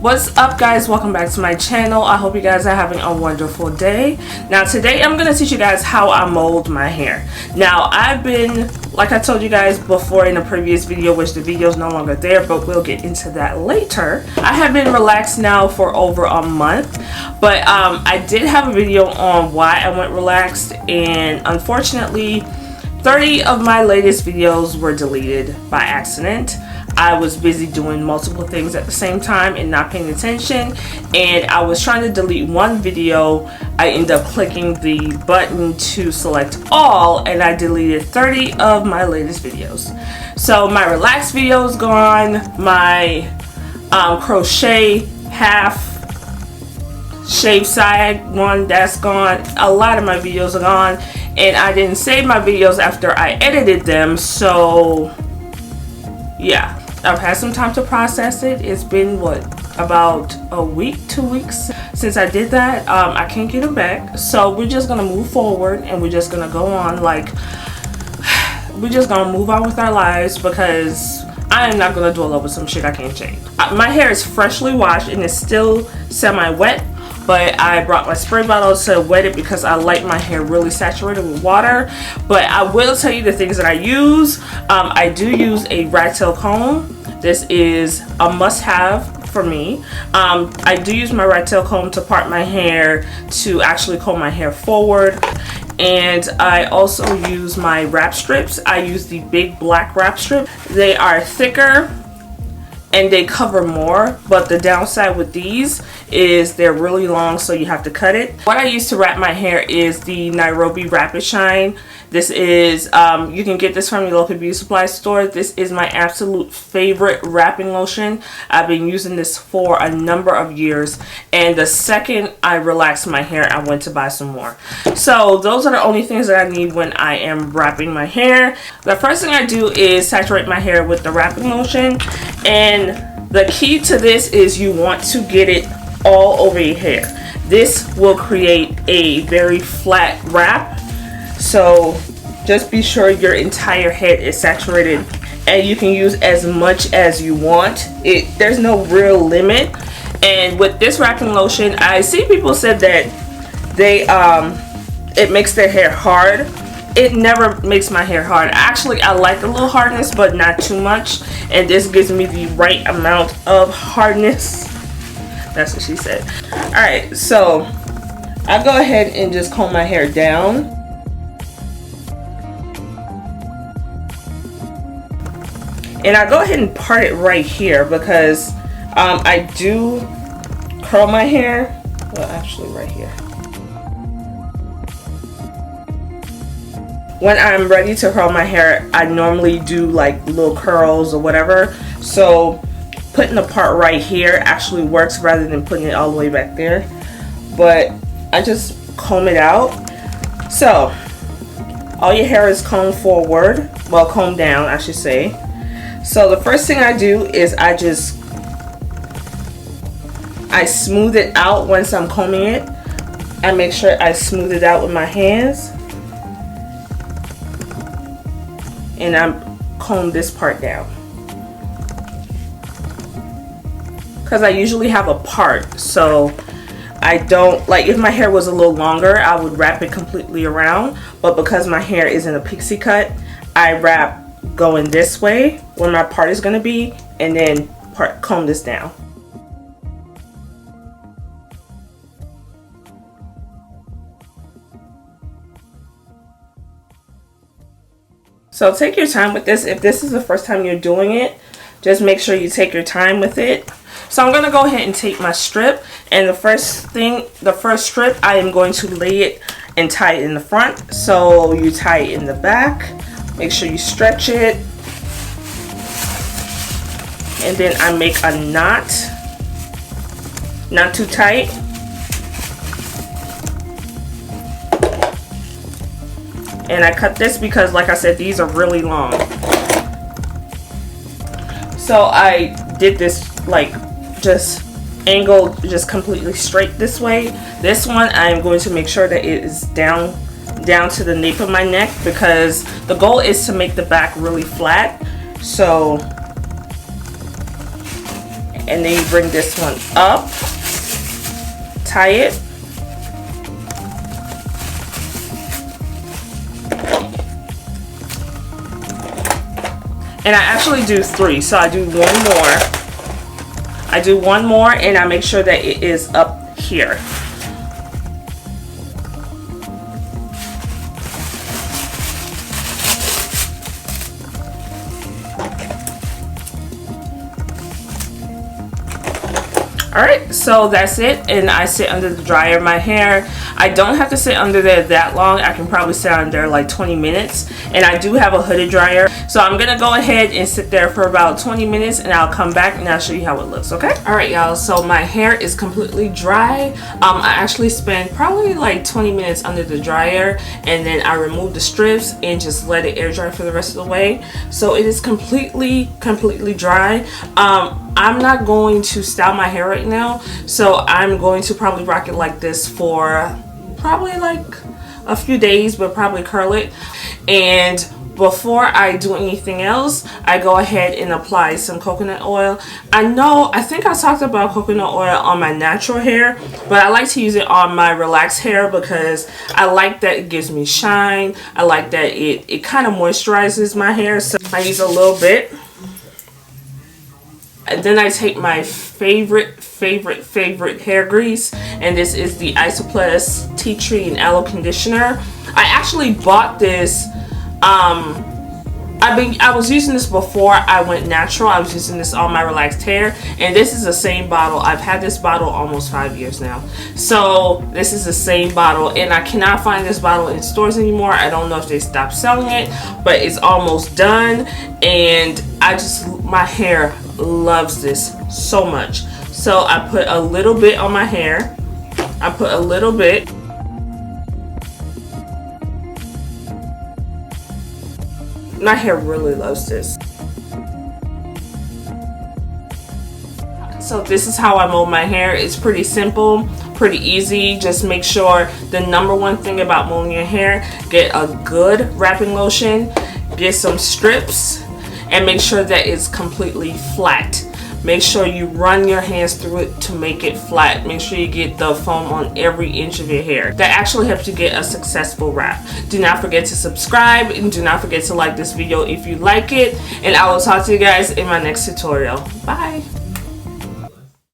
What's up, guys? Welcome back to my channel. I hope you guys are having a wonderful day. Now today I'm going to teach you guys how I mold my hair. Now I've been, like I told you guys before in a previous video, which the video is no longer there, but we'll get into that later. I have been relaxed now for over a month, but I did have a video on why I went relaxed, and unfortunately 30 of my latest videos were deleted by accident. I was busy doing multiple things at the same time and not paying attention, and I was trying to delete one video. I ended up clicking the button to select all, and I deleted 30 of my latest videos. So my relaxed video is gone, my crochet half shave side one, that's gone. A lot of my videos are gone, and I didn't save my videos after I edited them, so yeah, I've had some time to process it. It's been what, about a week, 2 weeks since I did that. I can't get it back, so we're just gonna move forward and we're just gonna go on, like, we're just gonna move on with our lives, because I am not gonna dwell over some shit I can't change. My hair is freshly washed and it's still semi-wet, but I brought my spray bottle to wet it because I like my hair really saturated with water. But I will tell you the things that I use. I do use a rat tail comb. This is a must-have for me. I do use my rat tail comb to part my hair, to actually comb my hair forward. And I also use my wrap strips. I use the big black wrap strip. They are thicker and they cover more, but the downside with these is they're really long, so you have to cut it. What I use to wrap my hair is the Nairobi Wrap-It Shine. This is, you can get this from your local beauty supply store. This is my absolute favorite wrapping lotion. I've been using this for a number of years, and the second I relaxed my hair, I went to buy some more. So those are the only things that I need when I am wrapping my hair. The first thing I do is saturate my hair with the wrapping lotion, and the key to this is you want to get it all over your hair. This will create a very flat wrap, so just be sure your entire head is saturated, and you can use as much as you want. There's no real limit. And with this wrapping lotion, I see people said that they it makes their hair hard. It never makes my hair hard. Actually, I like a little hardness, but not too much, and this gives me the right amount of hardness. That's what she said. Alright, so I go ahead and just comb my hair down. And I go ahead and part it right here, because I do curl my hair. Well, actually right here. When I'm ready to curl my hair, I normally do like little curls or whatever. So putting the part right here actually works rather than putting it all the way back there. But I just comb it out. So all your hair is combed forward, well, combed down I should say. So the first thing I do is I smooth it out. Once I'm combing it, I make sure I smooth it out with my hands, and I comb this part down, because I usually have a part, so I don't, like, if my hair was a little longer I would wrap it completely around, but because my hair is in a pixie cut, I wrap going this way where my part is going to be, and then comb this down. So take your time with this. If this is the first time you're doing it, just make sure you take your time with it. So I'm going to go ahead and take my strip, and the first strip, I am going to lay it and tie it in the front. So you tie it in the back, make sure you stretch it, and then I make a knot, not too tight. And I cut this because, like I said, these are really long. So I did this like just angled, just completely straight this way. This one I'm going to make sure that it is down to the nape of my neck, because the goal is to make the back really flat. So and then you bring this one up, tie it, and I actually do 3, so I do one more. I do one more, and I make sure that it is up here. Alright, so that's it, and I sit under the dryer. My hair, I don't have to sit under there that long. I can probably sit under there like 20 minutes, and I do have a hooded dryer. So I'm gonna go ahead and sit there for about 20 minutes, and I'll come back and I'll show you how it looks, okay? Alright y'all, so my hair is completely dry. I actually spent probably like 20 minutes under the dryer, and then I removed the strips and just let it air dry for the rest of the way. So it is completely dry. I'm not going to style my hair right now, so I'm going to probably rock it like this for probably like a few days, but probably curl it. And before I do anything else, I go ahead and apply some coconut oil. I think I talked about coconut oil on my natural hair, but I like to use it on my relaxed hair because I like that it gives me shine. I like that it kind of moisturizes my hair, so I use a little bit. And then I take my favorite hair grease, and this is the Isoplus Tea Tree and Aloe Conditioner. I actually bought this. I was using this before I went natural. I was using this on my relaxed hair, and this is the same bottle. I've had this bottle almost 5 years now. So this is the same bottle, and I cannot find this bottle in stores anymore. I don't know if they stopped selling it, but it's almost done, and my hair loves this so much. So I put a little bit on my hair. I put a little bit. My hair really loves this. So this is how I mold my hair. It's pretty simple, pretty easy. Just make sure the number one thing about molding your hair, get a good wrapping lotion, get some strips, and make sure that it's completely flat. Make sure you run your hands through it to make it flat. Make sure you get the foam on every inch of your hair. That actually helps you get a successful wrap. Do not forget to subscribe, and do not forget to like this video if you like it. And I will talk to you guys in my next tutorial. Bye.